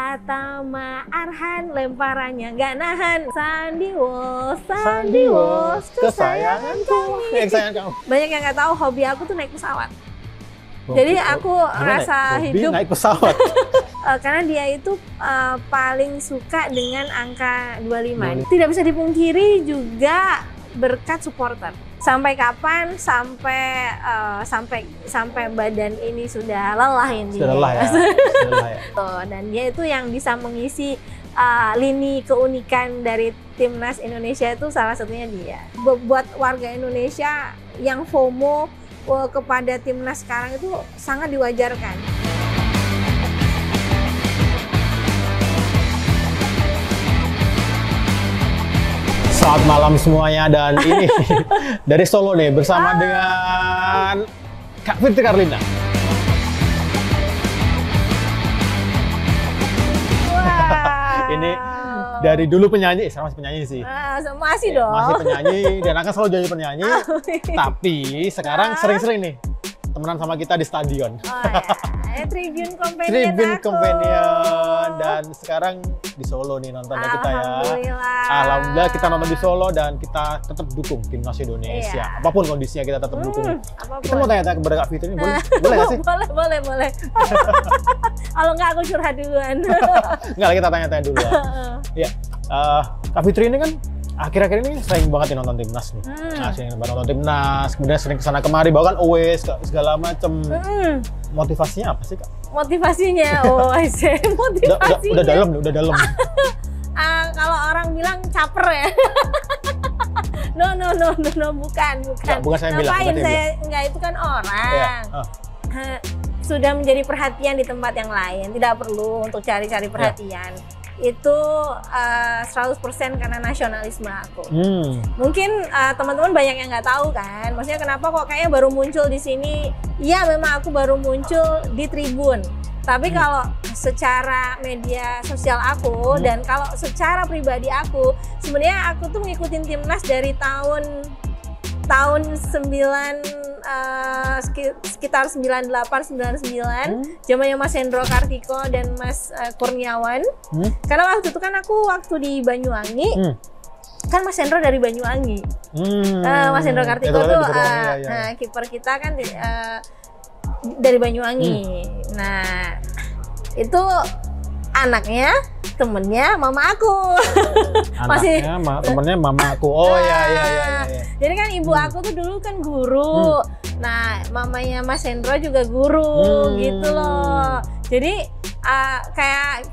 Pratama Arhan lemparannya nggak nahan. Sandi Wolf kesayanganku. Kesayangan kamu. Banyak yang nggak tahu hobi aku tuh naik pesawat. Jadi aku rasa hidup naik pesawat. Karena dia itu paling suka dengan angka 25. Tidak bisa dipungkiri juga berkat supporter. Sampai kapan? Sampai badan ini sudah lelah ini. Sudah lelah ya. Sudah lelah ya. Dan dia itu yang bisa mengisi lini keunikan dari timnas Indonesia, itu salah satunya dia. Buat warga Indonesia yang FOMO kepada timnas sekarang itu sangat diwajarkan. Selamat malam semuanya, dan ini dari Solo nih bersama dengan Kak Fitri Karlina. Wow. Ini dari dulu penyanyi, sekarang masih penyanyi sih. Masih dong. Masih penyanyi dan akan selalu jadi penyanyi. Tapi sekarang sering-sering nih temenan sama kita di stadion. Oh, ya. Tribune Companion. Tribune Companion, dan sekarang di Solo nih nontonnya kita ya. Alhamdulillah kita nonton di Solo dan kita tetap dukung timnas Indonesia. Iya. Apapun kondisinya kita tetap dukung. Apapun. Kita mau tanya-tanya kepada Kak Fitri ini, boleh nggak sih? Boleh. Kalau nggak aku curhat duluan. Nggak, kita tanya-tanya dulu ya. Ya, Kak Fitri ini kan akhir-akhir ini sering banget nih nonton timnas nih. Nah, sering banget nonton timnas, kemudian sering kesana kemari, bahkan always segala macem. Motivasinya apa sih, Kak? Motivasinya, motivasinya. Udah dalam. Kalau orang bilang caper ya. No, bukan. Bukan saya bilang. Enggak, itu kan orang. Ya. Sudah menjadi perhatian di tempat yang lain, tidak perlu untuk cari-cari perhatian. Itu 100% karena nasionalisme aku. Mungkin teman-teman banyak yang nggak tahu kan, maksudnya kenapa kok kayaknya baru muncul di sini. Iya, memang aku baru muncul di Tribun. Tapi kalau secara media sosial aku dan kalau secara pribadi aku, sebenarnya aku tuh ngikutin timnas dari tahun sekitar 98-99, zamannya Mas Hendro Kartiko dan Mas Kurniawan. Karena waktu itu kan aku di Banyuwangi, kan Mas Hendro dari Banyuwangi. Mas Hendro Kartiko tuh kiper kita kan dari Banyuwangi. Nah, itu anaknya temennya mama aku. Temennya mama aku. Oh iya. Jadi kan ibu aku tuh dulu kan guru. Nah, mamanya Mas Hendro juga guru gitu loh. Jadi kayak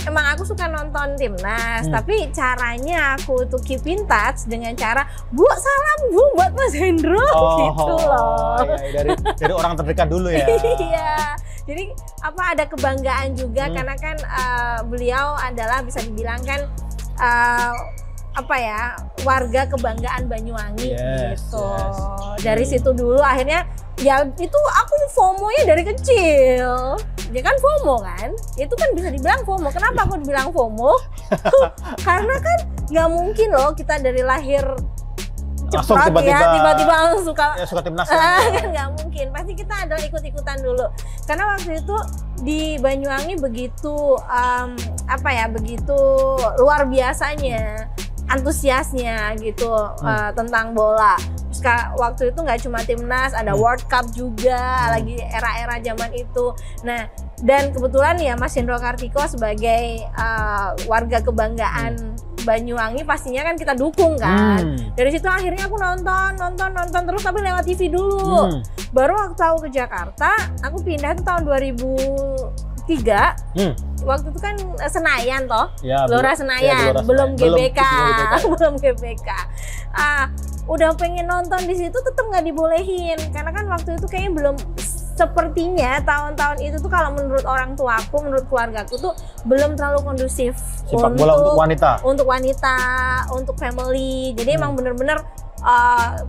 emang aku suka nonton timnas, tapi caranya aku tuh keep in touch dengan cara salam buat Mas Hendro gitu loh. Iya, dari orang terdekat dulu ya. Iya. Jadi ada kebanggaan juga karena kan beliau adalah bisa dibilang kan warga kebanggaan Banyuwangi gitu. Dari situ dulu akhirnya ya itu aku FOMO-nya dari kecil. Ya kan FOMO kan? Itu kan bisa dibilang FOMO. Kenapa aku dibilang FOMO? Karena kan nggak mungkin loh kita dari lahir cepat tiba-tiba langsung suka timnas. Kan nggak mungkin. Pasti kita adalah ikut-ikutan dulu. Karena waktu itu di Banyuwangi begitu begitu luar biasanya antusiasnya gitu tentang bola. Terus waktu itu nggak cuma timnas, ada World Cup juga, lagi era-era zaman itu. Nah, dan kebetulan ya Mas Hendro Kartiko sebagai warga kebanggaan Banyuwangi pastinya kan kita dukung kan. Dari situ akhirnya aku nonton terus, tapi lewat TV dulu. Baru waktu aku ke Jakarta, aku pindah itu tahun 2003. Waktu itu kan Senayan toh, ya, Gelora Senayan, belum GBK. Udah pengen nonton di situ, tetap nggak dibolehin karena kan waktu itu kayaknya belum, sepertinya tahun-tahun itu tuh kalau menurut orang tuaku, menurut keluargaku tuh belum terlalu kondusif untuk wanita, untuk family. Jadi emang bener-bener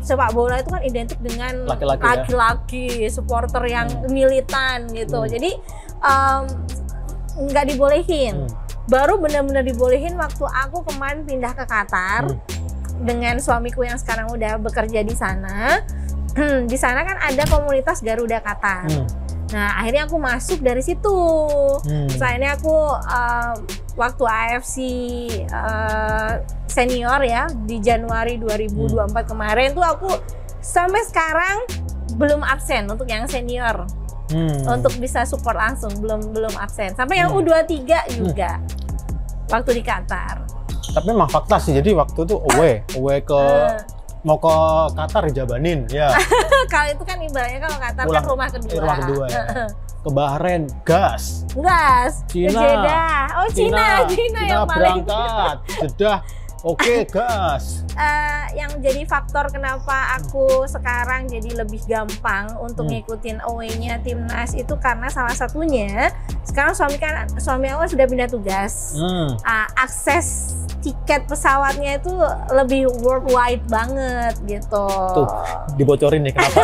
sepak bola itu kan identik dengan laki-laki, supporter yang militan gitu. Jadi nggak dibolehin. Baru benar-benar dibolehin waktu aku kemarin pindah ke Qatar dengan suamiku yang sekarang udah bekerja di sana. Di sana kan ada komunitas Garuda Qatar. Nah akhirnya aku masuk dari situ. Terus akhirnya aku waktu AFC senior ya di Januari 2024 kemarin tuh aku sampai sekarang belum absen untuk yang senior. Untuk bisa support langsung belum absen. Sampai yang U23 juga waktu di Qatar. Tapi memang fakta sih, jadi waktu itu away ke mau ke Qatar dijabanin ya. Kalau itu kan ibaratnya kalau Qatar kan rumah kedua. Rumah kedua ya. Ke Bahrain gas. Ke Jeddah. Oh Cina yang paling berangkat. Jeddah. Oke, gas. Yang jadi faktor kenapa aku sekarang jadi lebih gampang untuk ngikutin away-nya timnas itu karena salah satunya sekarang suami aku sudah pindah tugas. Akses tiket pesawatnya itu lebih worldwide banget gitu. Tuh, dibocorin nih kenapa.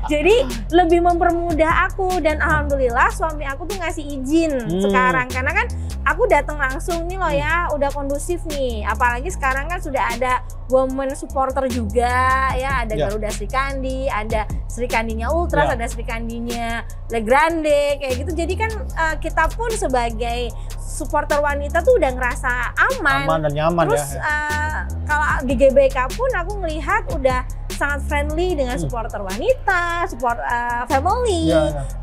Jadi lebih mempermudah aku dan alhamdulillah suami aku tuh ngasih izin sekarang karena kan aku datang langsung nih loh ya, udah kondusif nih. Apalagi sekarang kan sudah ada women supporter juga ya, ada Garuda Srikandi, ada Srikandinya Ultras, ada Srikandinya Legrande kayak gitu. Jadi kan kita pun sebagai supporter wanita tuh udah ngerasa aman dan nyaman. Terus kalau di GBK pun aku ngelihat udah sangat friendly dengan supporter wanita, support family,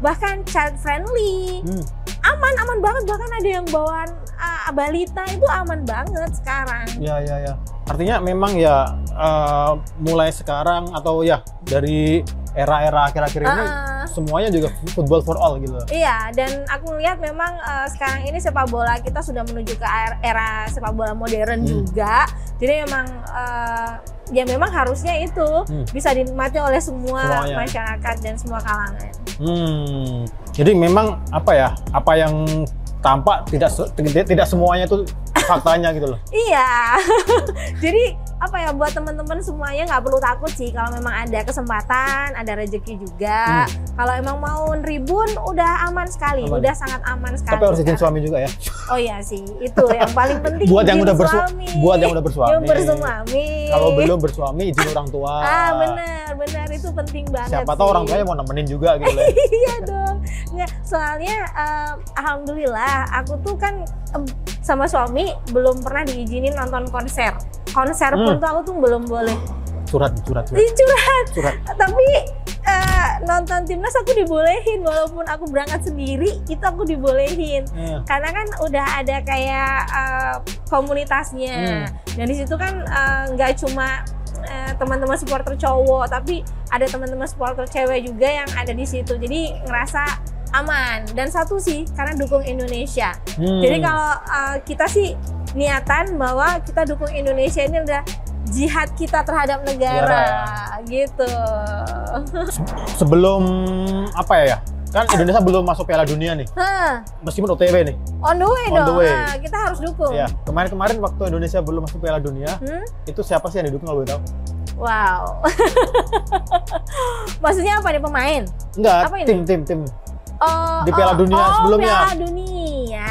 bahkan child friendly. Aman banget, bahkan ada yang bawaan balita itu aman banget sekarang. Ya. Artinya memang ya mulai sekarang atau ya dari era-era akhir-akhir ini semuanya juga football for all gitu. Iya, dan aku lihat memang sekarang ini sepak bola kita sudah menuju ke era sepak bola modern juga. Jadi memang ya memang harusnya itu bisa dinikmati oleh semuanya. Masyarakat dan semua kalangan. Jadi memang apa yang tampak tidak semuanya itu faktanya gitu loh. Iya. Jadi buat teman-teman semuanya nggak perlu takut sih kalau memang ada kesempatan, ada rezeki juga. Kalau emang mau neribun udah aman sekali, udah sangat aman sekali. Tapi harus izin suami juga ya. Oh iya sih, itu yang paling penting. Buat yang udah bersuami. Yang bersuami. Kalau belum bersuami izin orang tua. Benar itu penting banget. Siapa tahu orang tuanya mau nemenin juga gitu loh. Iya dong. Nggak, soalnya alhamdulillah aku tuh kan sama suami belum pernah diizinin nonton konser. Konser pun tuh aku tuh belum boleh. Curhat. Tapi nonton timnas aku dibolehin, walaupun aku berangkat sendiri itu aku dibolehin. Karena kan udah ada kayak komunitasnya. Dan di situ kan nggak cuma teman-teman supporter cowok, tapi ada teman-teman supporter cewek juga yang ada di situ. Jadi ngerasa aman. Dan satu sih karena dukung Indonesia. Jadi kalau kita sih niatan bahwa kita dukung Indonesia ini udah jihad kita terhadap negara gitu. Sebelum kan Indonesia belum masuk Piala Dunia nih. Meskipun OTW nih. On the way dong. Nah, kita harus dukung. Ya, kemarin waktu Indonesia belum masuk Piala Dunia, itu siapa sih yang didukung kalau boleh tahu? Wow. Maksudnya apa nih, pemain? Enggak, tim. Di Piala Dunia sebelumnya. Piala Dunia.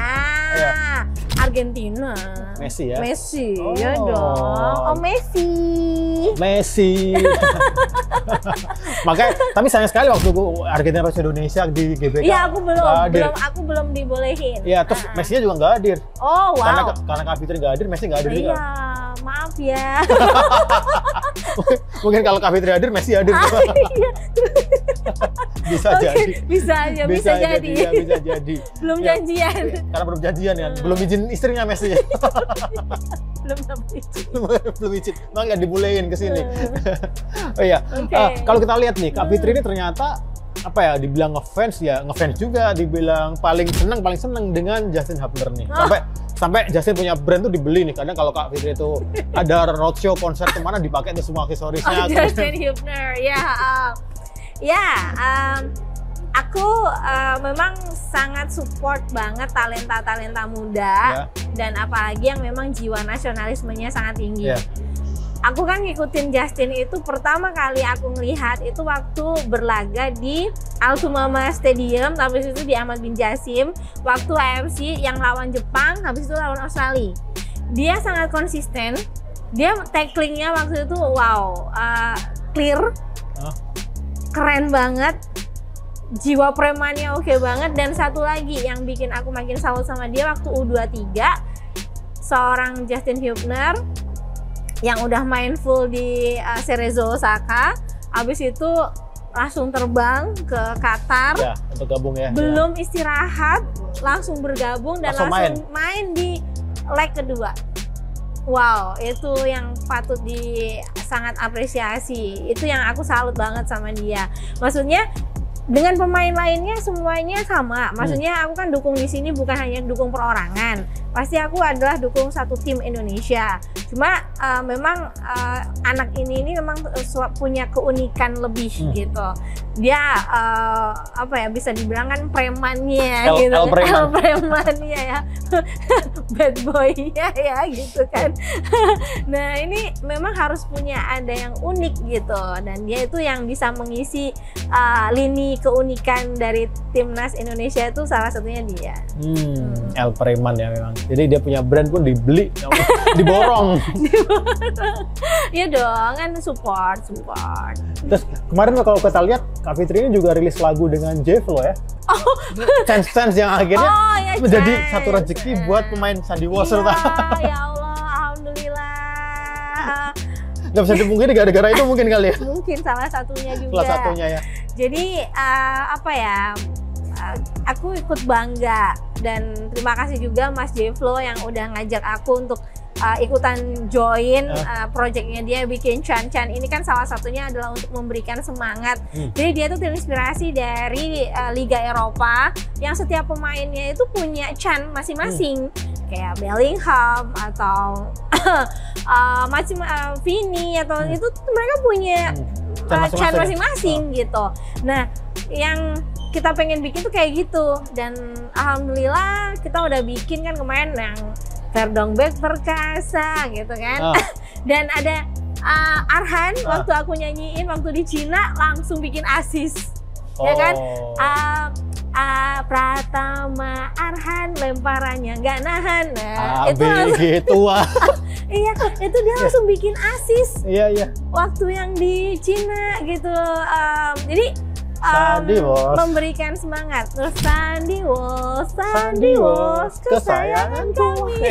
Argentina. Messi ya? Messi, ya dong. Oh, Messi. Makanya, tapi sayang sekali waktu Argentina versus Indonesia di GBK. Iya, aku belum dibolehin. Iya, terus Messi-nya juga nggak hadir. Oh, wow. Karena Kak Fitri nggak hadir, Messi nggak hadir juga. Iya, maaf ya. Mungkin kalau Kak Fitri hadir, Messi hadir. Bisa jadi. Bisa jadi. Belum janjian. Karena belum janjian ya, belum izin istrinya Messi. belum izin, makanya nggak dibolehin ke sini. Oh iya, kalau kita lihat nih, Kak Fitri ini ternyata dibilang ngefans juga, dibilang paling seneng dengan Justin Hubner nih. Sampai Justin punya brand tuh dibeli nih. Kadang kalau Kak Fitri itu ada roadshow konser kemana dipakai tuh semua aksesorisnya. Justin Hubner, aku memang sangat support banget talenta muda dan apalagi yang memang jiwa nasionalismenya sangat tinggi. Aku kan ngikutin Justin itu pertama kali aku ngelihat itu waktu berlaga di Altumama Stadium, habis itu di Ahmad bin Jasim, waktu AFC yang lawan Jepang, habis itu lawan Australia. Dia sangat konsisten, dia tacklingnya waktu itu wow, clear, keren banget. jiwa premannya oke banget. Dan satu lagi yang bikin aku makin salut sama dia waktu U23, seorang Justin Hubner yang udah main full di Cerezo Osaka, abis itu langsung terbang ke Qatar ya, untuk gabung ya. Belum istirahat, langsung bergabung dan langsung main di leg kedua. Wow, itu yang patut sangat apresiasi. Itu yang aku salut banget sama dia. Maksudnya dengan pemain lainnya semuanya sama. Maksudnya aku kan dukung di sini bukan hanya dukung perorangan. Pasti aku adalah dukung satu tim Indonesia. Cuma memang anak ini memang punya keunikan lebih gitu. Dia apa ya, bisa dibilang kan premannya gitu. El premannya ya. Bad boy-nya ya gitu kan. Nah, ini memang harus punya ada yang unik gitu, dan dia itu yang bisa mengisi lini keunikan dari timnas Indonesia, itu salah satunya dia. El Preman ya memang. Jadi dia punya brand pun dibeli, diborong. Iya dong, kan support. Terus kemarin kalau kita lihat Kak Fitri ini juga rilis lagu dengan Jevlo ya. Chance yang akhirnya menjadi satu rezeki buat pemain Sandy Walsh. Ya Allah, alhamdulillah. Gak bisa dipungkiri gara-gara itu mungkin kali ya. Mungkin salah satunya juga. Salah satunya ya. Jadi apa ya? Aku ikut bangga dan terima kasih juga Mas Jevlo yang udah ngajak aku untuk ikutan join projectnya dia bikin Chan. Ini kan salah satunya adalah untuk memberikan semangat. Jadi dia tuh terinspirasi dari Liga Eropa yang setiap pemainnya itu punya Chan masing-masing, kayak Bellingham atau Vini atau itu mereka punya Chan masing-masing gitu. Nah, yang kita pengen bikin tuh kayak gitu, dan alhamdulillah kita udah bikin kan kemarin yang Verdongbek Perkasa gitu kan. Dan ada Arhan waktu aku nyanyiin waktu di Cina langsung bikin assist. Ya kan? Pratama Arhan lemparannya nggak nahan. Nah, itu langsung gitu. Iya, itu dia langsung bikin assist. Iya. Waktu yang di Cina gitu. Jadi memberikan semangat. Terus Sandy Walsh, kesayangan kami.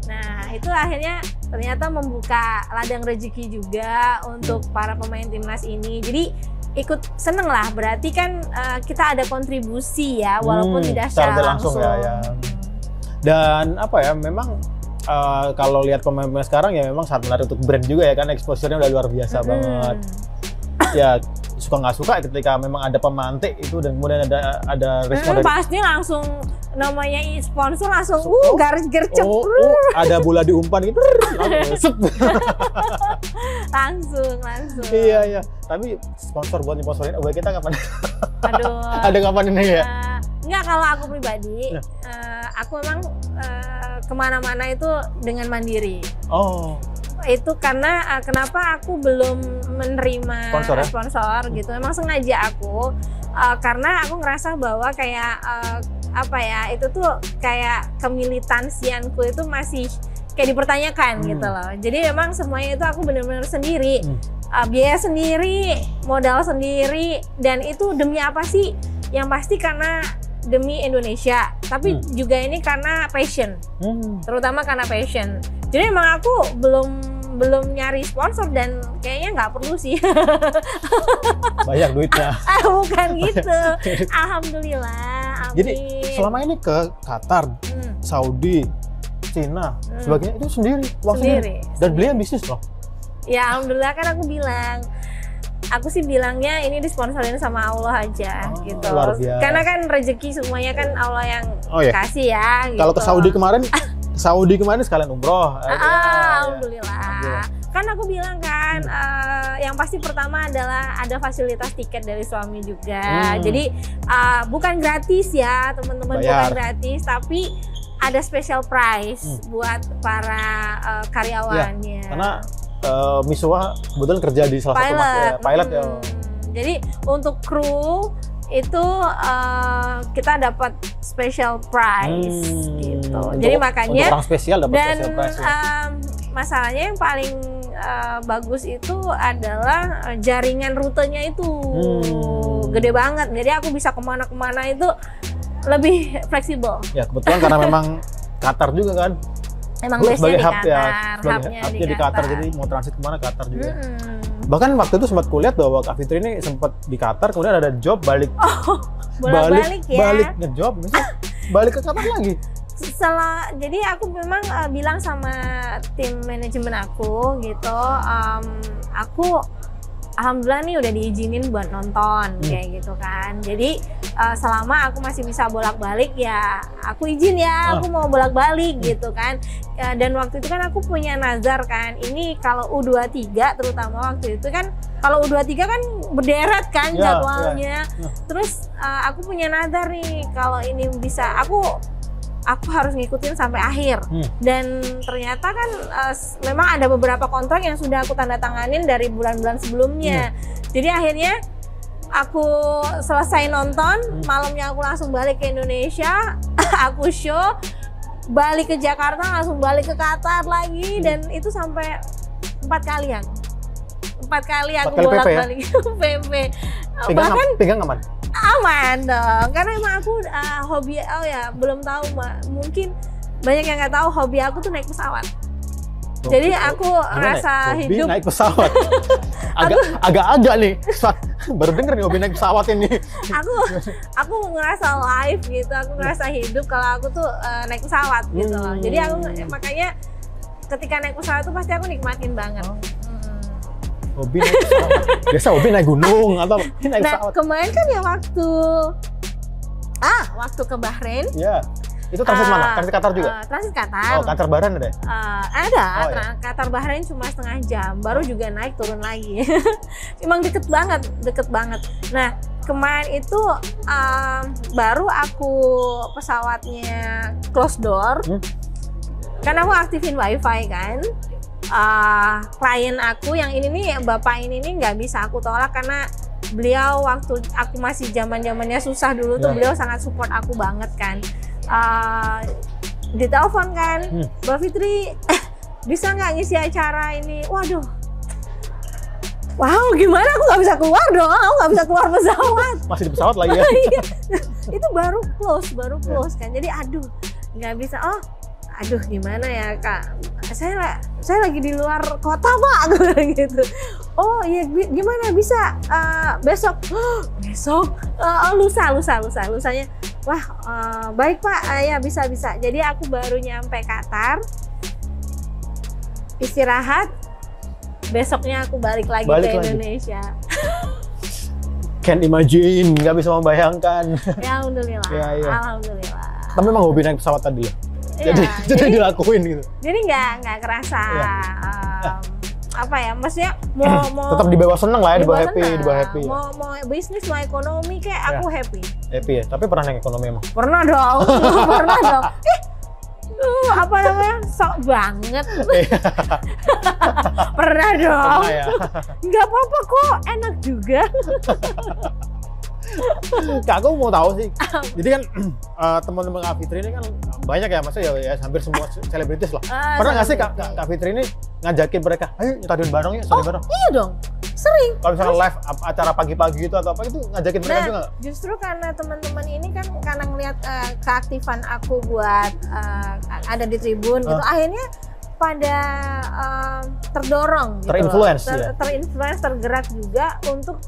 Nah, itu akhirnya ternyata membuka ladang rezeki juga untuk para pemain timnas ini. Jadi ikut seneng lah, berarti kan kita ada kontribusi ya, walaupun tidak secara langsung. Ya. Dan apa ya, memang kalau lihat pemain-pemain sekarang ya memang sangat menarik untuk brand juga ya kan, exposure-nya udah luar biasa banget. Ya suka nggak suka ketika memang ada pemantik itu dan kemudian ada respon dari pasti langsung namanya sponsor langsung garis gercep ada bola diumpan gitu langsung iya tapi sponsor buat sponsorin kita kapan ada kapan ini ya enggak, kalau aku pribadi aku memang kemana-mana itu dengan mandiri. Itu karena kenapa aku belum menerima sponsor gitu, memang sengaja aku karena aku ngerasa bahwa kayak apa ya, itu tuh kayak kemilitansianku itu masih kayak dipertanyakan gitu loh. Jadi memang semuanya itu aku benar-benar sendiri, biaya sendiri, modal sendiri, dan itu demi apa sih? Yang pasti karena demi Indonesia, tapi juga ini karena passion, terutama karena passion. Jadi emang aku belum nyari sponsor dan kayaknya nggak perlu sih. Banyak duitnya. Bukan gitu. Alhamdulillah. Amin. Jadi selama ini ke Qatar, Saudi, Cina, sebagainya itu sendiri, sendiri. Dan beliau bisnis loh. Ya alhamdulillah, kan aku bilang. Aku sih bilangnya ini disponsorin sama Allah aja gitu. Karena kan rezeki semuanya kan Allah yang kasih ya. Gitu. Kalau ke Saudi kemarin sekalian umroh. Alhamdulillah. Kan aku bilang kan, yang pasti pertama adalah ada fasilitas tiket dari suami juga. Jadi bukan gratis ya teman-teman, bukan gratis, tapi ada special price buat para karyawannya. Ya, karena Miswa kebetulan kerja di salah satu pilot ya. Jadi untuk kru itu kita dapat special price gitu. Jadi makanya untuk orang spesial dapat special price. Masalahnya yang paling bagus itu adalah jaringan rutenya itu. gede banget. Jadi aku bisa kemana-kemana itu lebih fleksibel. Ya kebetulan karena memang Qatar juga kan. Emang Gua base-nya sebagai di hub ya, Qatar, sebagai hubnya hubnya di Qatar, jadi mau transit kemana Qatar juga. Bahkan waktu itu sempat kulihat bahwa Kak Fitri ini sempat di Qatar, kemudian ada job balik. Bolak-balik ya. Balik ngejob, misalnya balik ke Qatar lagi. Jadi aku memang bilang sama tim manajemen aku gitu, aku alhamdulillah nih udah diizinin buat nonton kayak gitu kan. Jadi selama aku masih bisa bolak-balik ya aku izin ya, aku mau bolak-balik gitu kan. Dan waktu itu kan aku punya nazar kan, ini kalau U23 terutama waktu itu kan, kalau U23 kan berderet kan jadwalnya. Terus aku punya nazar nih, kalau ini bisa aku harus ngikutin sampai akhir. Dan ternyata kan memang ada beberapa kontrak yang sudah aku tanda tanganin dari bulan-bulan sebelumnya. Jadi akhirnya aku selesai nonton, malamnya aku langsung balik ke Indonesia, aku show, balik ke Jakarta, langsung balik ke Qatar lagi, dan itu sampai 4 kalian. 4 kali aku bolak-balik PP. Bahkan pegang aman? Aman dong, karena emang aku hobi, belum tahu mungkin banyak yang nggak tahu hobi aku tuh naik pesawat. Jadi aku rasa hobi hidup naik pesawat. Agak-agak nih, baru denger nih hobi naik pesawat ini. aku ngerasa live gitu, aku ngerasa hidup kalau aku tuh naik pesawat gitu loh. Jadi aku makanya ketika naik pesawat tuh pasti aku nikmatin banget. Hobi naik pesawat. Biasa hobi naik gunung atau naik pesawat. Kemarin kan ya waktu ke Bahrain. Ya. Itu transit mana? Transit Qatar juga? Transit Qatar. Oh, Qatar Bahrain ada? Ada. Qatar Bahrain cuma setengah jam, baru juga naik turun lagi. Emang deket banget. Nah, kemarin itu baru aku pesawatnya close door. Karena aku aktifin wifi kan. Klien aku yang ini nih, bapak ini nih nggak bisa aku tolak karena beliau waktu aku masih zamannya susah dulu tuh beliau sangat support aku banget kan. Ditelepon kan, Mbak Fitri, bisa nggak ngisi acara ini? Waduh, wow, gimana aku nggak bisa keluar dong, aku nggak bisa keluar pesawat. Masih di pesawat lagi ya? Itu baru close kan, jadi aduh, nggak bisa. Aduh, gimana ya Kak? Saya lagi di luar kota Pak, gitu. Oh iya, gimana bisa besok? Lusanya. Wah, baik Pak, ya bisa. Jadi aku baru nyampe Qatar, istirahat, besoknya aku balik lagi ke Indonesia. Can't imagine, nggak bisa membayangkan. Ya alhamdulillah. Alhamdulillah. Tapi memang hobi naik pesawat tadi ya? Jadi dilakuin gitu. Jadi nggak kerasa apa ya, maksudnya mau tetap dibawa seneng lah ya, dibawa happy. Mau bisnis, mau ekonomi kayak aku happy ya. Tapi pernah naik ekonomi emang? Pernah dong. Apa namanya, sok banget. Pernah dong. Ya. Nggak apa-apa kok, enak juga. Kak, aku mau tahu sih. Jadi kan teman-teman Kak Fitri ini kan banyak ya, maksudnya ya hampir semua selebritis lah. Pernah nggak sih Kak Fitri ini ngajakin mereka, ayo stadion bareng ya, stadion bareng? Iya dong, sering. Kalau misalnya live acara pagi-pagi gitu atau apa itu ngajakin mereka juga nggak? Justru karena teman-teman ini kan karena ngelihat keaktifan aku buat ada di tribun gitu, akhirnya pada terdorong, terinfluence, terinfluence, tergerak juga untuk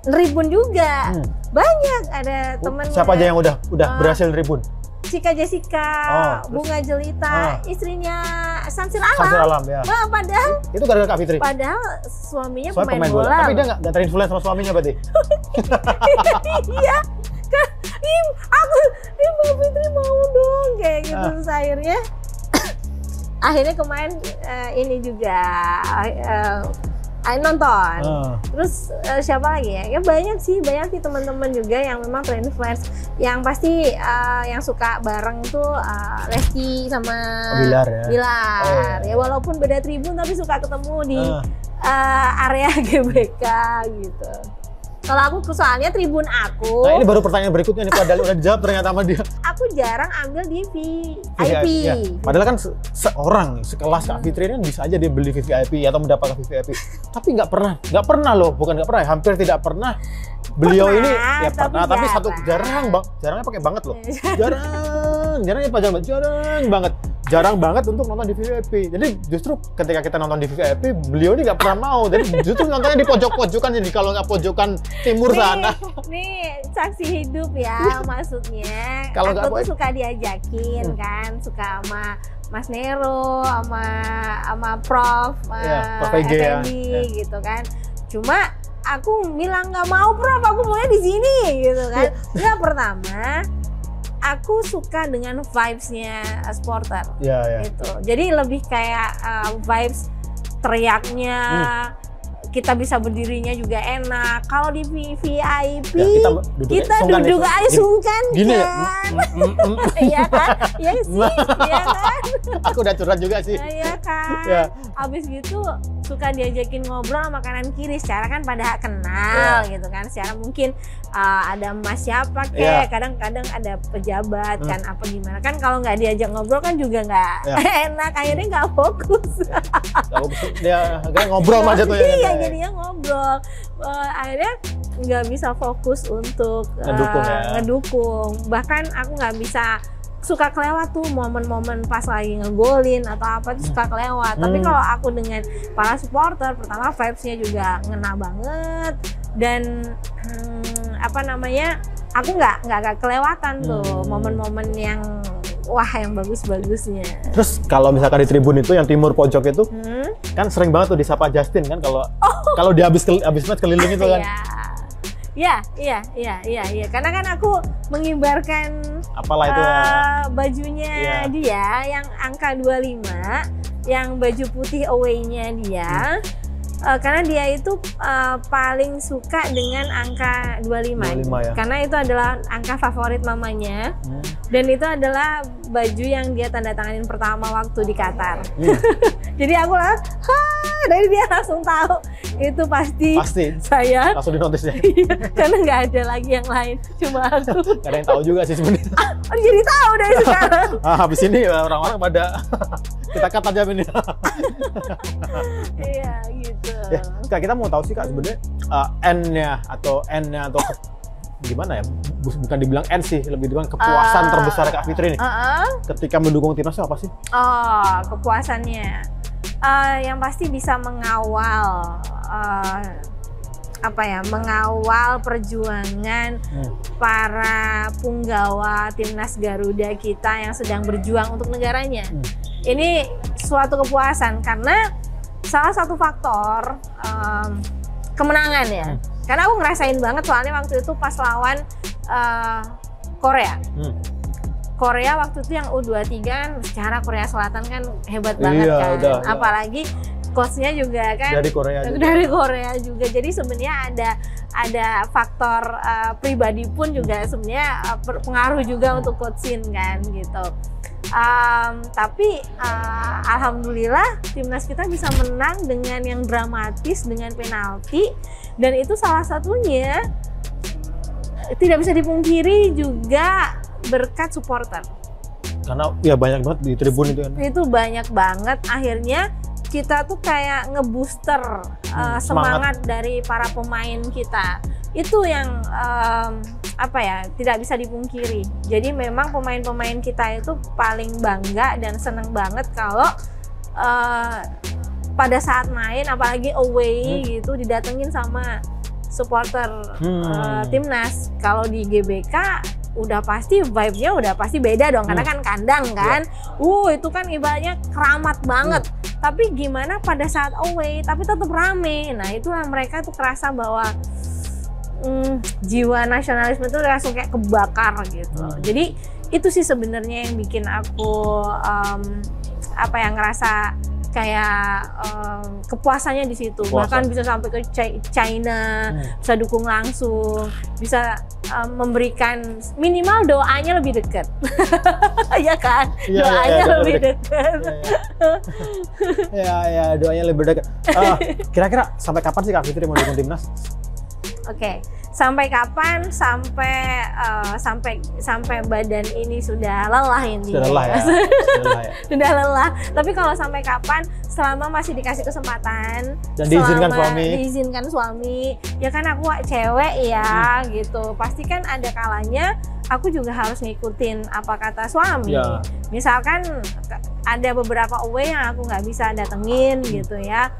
neribun juga. Banyak ada temen. Siapa aja yang udah berhasil neribun? Cika Jessica, Bunga Jelita, istrinya Sansil Alam. Sansil Alam ya. Nah, padahal itu gara-gara Kak Fitri. Padahal suaminya pemain bola. Tapi dia nggak terinfluence sama suaminya berarti. Iya. Mbak Fitri mau dong kayak gitu. Terus akhirnya kemarin ini juga nonton. Terus siapa lagi ya? Ya banyak sih teman-teman juga yang memang terinfluence. Yang pasti yang suka bareng tuh Lesti sama Bilar ya. Ya walaupun beda tribun tapi suka ketemu di area GBK gitu. Kalau aku soalnya tribun aku. Nah ini baru pertanyaan berikutnya nih, padahal udah dijawab ternyata sama dia. Aku jarang ambil di VIP. Ya. Padahal kan seorang sekelas Kak Fitri ini bisa aja dia beli VIP atau mendapatkan VIP. Tapi nggak pernah loh, bukan nggak pernah, hampir tidak pernah. Beliau ini ya pernah, tapi satu jarang bang, jarangnya pakai banget loh. Jarang banget untuk nonton di VIP. Jadi justru ketika kita nonton di VIP, beliau ini nggak pernah mau. Jadi justru nontonnya di pojok-pojokan jadi kalau nggak pojokan timur sana. Nih saksi hidup ya maksudnya. Kalau aku tuh suka diajakin kan, suka sama Mas Nero, sama Prof, Prof EG ya. gitu kan. Cuma aku bilang nggak mau Prof, aku maunya di sini gitu kan. Nggak, pertama aku suka dengan vibes-nya supporter. Gitu. Jadi lebih kayak vibes teriaknya, kita bisa berdirinya juga enak. Kalau di VIP, kita duduk aja sungkan gini kan. Iya kan? Iya sih, iya kan? Aku udah curhat juga sih. Iya kan? Abis gitu suka diajakin ngobrol sama kanan kiri, secara kan pada kenal gitu kan. Secara mungkin ada mas siapa kek, kadang-kadang ada pejabat kan apa gimana. Kan kalau nggak diajak ngobrol kan juga nggak enak, akhirnya nggak fokus. Dia ngobrol aja tuh ya. Iya, jadinya ngobrol. Akhirnya nggak bisa fokus untuk ngedukung. Bahkan aku nggak bisa, suka kelewat tuh momen-momen pas lagi ngegolin atau apa tuh suka kelewat. Tapi kalau aku dengan para supporter, pertama vibes-nya juga ngena banget dan aku nggak kelewatan tuh momen-momen yang yang bagus-bagusnya. Terus kalau misalkan di tribun itu yang timur pojok itu kan sering banget tuh disapa Justin kan kalau dia habis match keliling itu kan. Iya. Karena kan aku mengibarkan apalah itu bajunya dia yang angka 25, yang baju putih away-nya dia. Karena dia itu paling suka dengan angka 25 ya. Karena itu adalah angka favorit mamanya. Dan itu adalah baju yang dia tanda tanganin pertama waktu di Qatar. Jadi aku dari dia langsung tahu itu pasti saya. Langsung dinotis ya. Karena nggak ada lagi yang lain, cuma aku. Gak ada yang tahu juga sih sebenarnya. Jadi tahu dari sekarang. Habis ini orang-orang pada kita cut aja ini. Iya gitu. Ya, Kak, kita mau tahu sih Kak sebenarnya N-nya atau gimana ya? Bukan dibilang N sih, lebih dibilang kepuasan terbesar Kak Fitri nih. Ketika mendukung timnas apa sih? Kepuasannya. Yang pasti bisa mengawal mengawal perjuangan para punggawa timnas Garuda kita yang sedang berjuang untuk negaranya. Ini suatu kepuasan karena salah satu faktor kemenangan ya. Karena aku ngerasain banget soalnya waktu itu pas lawan Korea. Korea waktu itu yang U23 kan secara Korea Selatan kan hebat banget kan. Apalagi coachnya juga kan dari Korea juga. Jadi sebenarnya ada faktor pribadi pun juga sebenarnya pengaruh juga untuk coachin kan gitu. Tapi alhamdulillah timnas kita bisa menang dengan yang dramatis, dengan penalti, dan itu salah satunya tidak bisa dipungkiri juga berkat supporter. Karena ya banyak banget di tribun itu kan. Itu banyak banget, akhirnya kita tuh kayak ngebooster semangat dari para pemain kita. Itu yang tidak bisa dipungkiri. Jadi memang pemain-pemain kita itu paling bangga dan seneng banget kalau pada saat main, apalagi away gitu, didatengin sama supporter timnas. Kalau di GBK udah pasti vibe-nya udah pasti beda dong, karena kan kandang kan. Itu kan ibaratnya keramat banget. Tapi gimana pada saat away tapi tetap rame. Nah, itulah mereka tuh kerasa bahwa jiwa nasionalisme itu langsung kayak kebakar gitu. Jadi itu sih sebenarnya yang bikin aku ngerasa kayak kepuasannya di situ. Bahkan bisa sampai ke China, bisa dukung langsung, bisa memberikan minimal doanya lebih dekat. Ya kan? Doanya lebih dekat. Ya, doanya lebih dekat. Kira-kira sampai kapan sih Kak Fitri mau dukung timnas? Oke. Sampai kapan? Sampai badan ini sudah lelah ini. Sudah lelah ya. Sudah lelah ya. Sudah lelah. Tapi kalau sampai kapan? Selama masih dikasih kesempatan dan diizinkan suami. Ya kan aku cewek ya gitu. Pasti kan ada kalanya aku juga harus ngikutin apa kata suami. Ya. Misalkan ada beberapa away yang aku nggak bisa datengin gitu ya.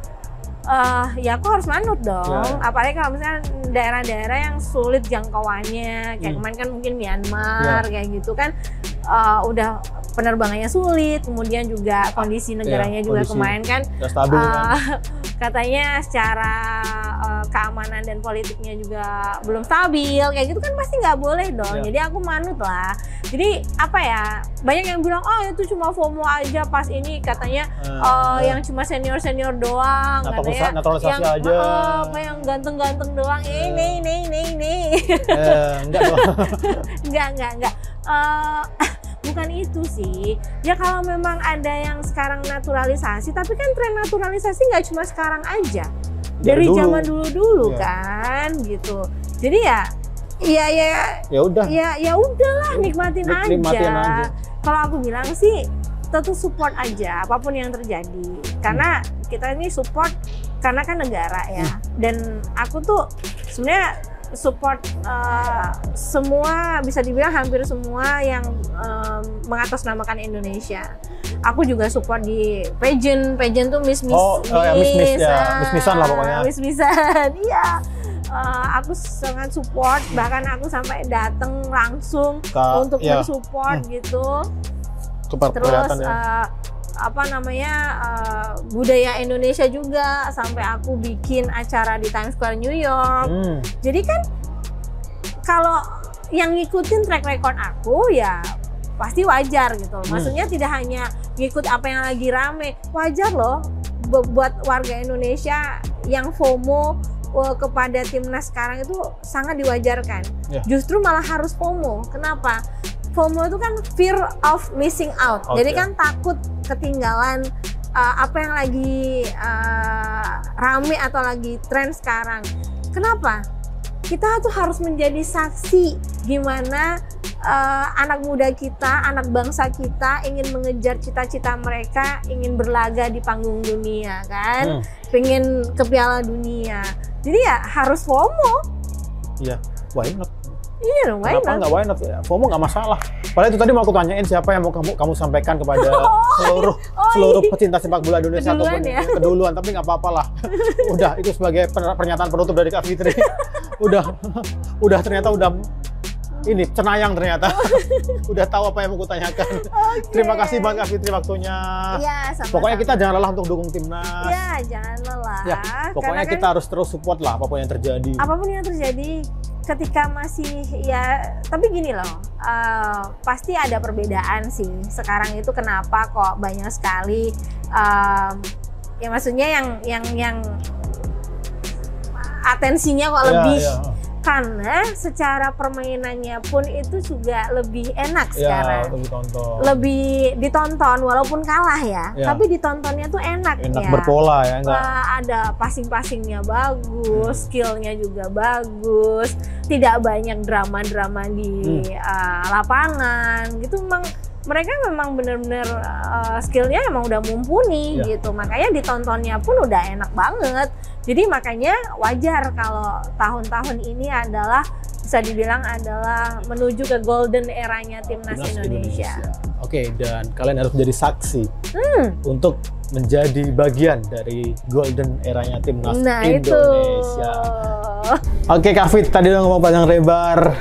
Ya aku harus manut dong. Apalagi kalau misalnya daerah-daerah yang sulit jangkauannya, kayak kemarin kan mungkin Myanmar kayak gitu kan, udah penerbangannya sulit, kemudian juga kondisi negaranya juga kemarin kan stabil, katanya secara keamanan dan politiknya juga belum stabil, kayak gitu kan pasti nggak boleh dong. Jadi aku manut lah. Jadi apa ya, banyak yang bilang oh itu cuma FOMO aja pas ini katanya yang cuma senior doang, katanya naturalisasi yang, aja, yang ganteng-ganteng doang. Ini enggak dong. enggak. Bukan itu sih. Ya kalau memang ada yang sekarang naturalisasi, tapi kan tren naturalisasi nggak cuma sekarang aja. Dari zaman dulu kan gitu. Jadi ya udahlah nikmatin aja. Kalau aku bilang sih tetap support aja apapun yang terjadi. Karena kita ini support karena kan negara ya. Dan aku tuh sebenarnya support semua, bisa dibilang hampir semua yang mengatasnamakan Indonesia. Aku juga support di pageant tuh Miss-Missan lah pokoknya. Miss-Missan, iya. Aku sangat support, bahkan aku sampai datang langsung untuk mensupport gitu. Terus budaya Indonesia juga, sampai aku bikin acara di Times Square New York. Jadi kan kalau yang ngikutin track record aku ya pasti wajar gitu. Maksudnya tidak hanya ngikut apa yang lagi rame, wajar loh buat warga Indonesia yang FOMO kepada timnas sekarang itu sangat diwajarkan. Justru malah harus FOMO. Kenapa? FOMO itu kan fear of missing out. Jadi kan takut ketinggalan apa yang lagi rame atau lagi tren sekarang. Kenapa? Kita tuh harus menjadi saksi gimana anak muda kita, anak bangsa kita ingin mengejar cita-cita mereka, ingin berlaga di panggung dunia kan, pengen ke Piala Dunia. Jadi ya harus FOMO. Iya, why not? Iya dong, why not? Kenapa nggak why not? FOMO nggak masalah. Padahal itu tadi mau aku tanyain siapa yang mau kamu sampaikan kepada seluruh pecinta sepak bola Indonesia ataupun keduluan, tapi nggak apa-apa lah. Udah, itu sebagai pernyataan penutup dari Kak Fitri. udah ternyata udah ini cenayang ternyata. Udah tahu apa yang mau kutanyakan. Terima kasih banget Kak Fitri waktunya. Ya, sama-sama. Pokoknya kita jangan lelah untuk dukung timnas. Ya, jangan lelah. Ya, pokoknya kita harus terus support lah apapun yang terjadi. Apapun yang terjadi ketika masih tapi gini loh, pasti ada perbedaan sih. Sekarang itu kenapa kok banyak sekali ya maksudnya yang atensinya kok lebih. Karena secara permainannya pun itu juga lebih enak sekarang. Lebih ditonton walaupun kalah ya. Tapi ditontonnya tuh enak ya. Berpola ya. Ada passing-passingnya bagus, skillnya juga bagus. Tidak banyak drama-drama di lapangan gitu. Mereka memang benar-benar skillnya emang udah mumpuni gitu. Makanya ditontonnya pun udah enak banget. Jadi makanya wajar kalau tahun-tahun ini adalah bisa dibilang adalah menuju ke golden eranya timnas Indonesia. Oke, dan kalian harus menjadi saksi untuk menjadi bagian dari golden eranya timnas Indonesia. Oke, Kak Fit, tadi udah ngomong panjang lebar.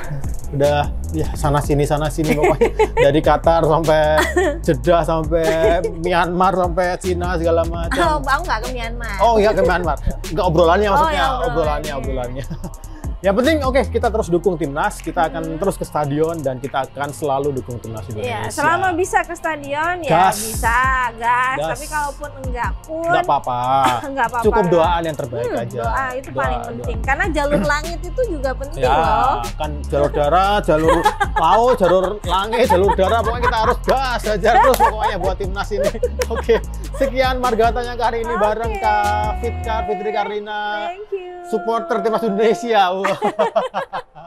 Udah ya sana sini pokoknya dari Qatar sampai Jeddah sampai Myanmar sampai Cina segala macam. Aku nggak ke Myanmar. Oh iya, ke Myanmar. Enggak obrolannya maksudnya, obrolannya. Yang penting kita terus dukung timnas, kita akan terus ke stadion dan kita akan selalu dukung timnas Indonesia. Selama bisa ke stadion ya bisa, gas. Tapi kalaupun enggak pun enggak apa-apa. Cukup doaan yang terbaik aja. Doa itu paling penting. Karena jalur langit itu juga penting loh. Kan jalur darat, jalur laut, jalur langit, jalur darat, pokoknya kita harus gas aja terus pokoknya buat timnas ini. Oke. Sekian Margatanya kali ini bareng Kak Fitri Karlina. Thank you. Supporter timnas Indonesia. Loh.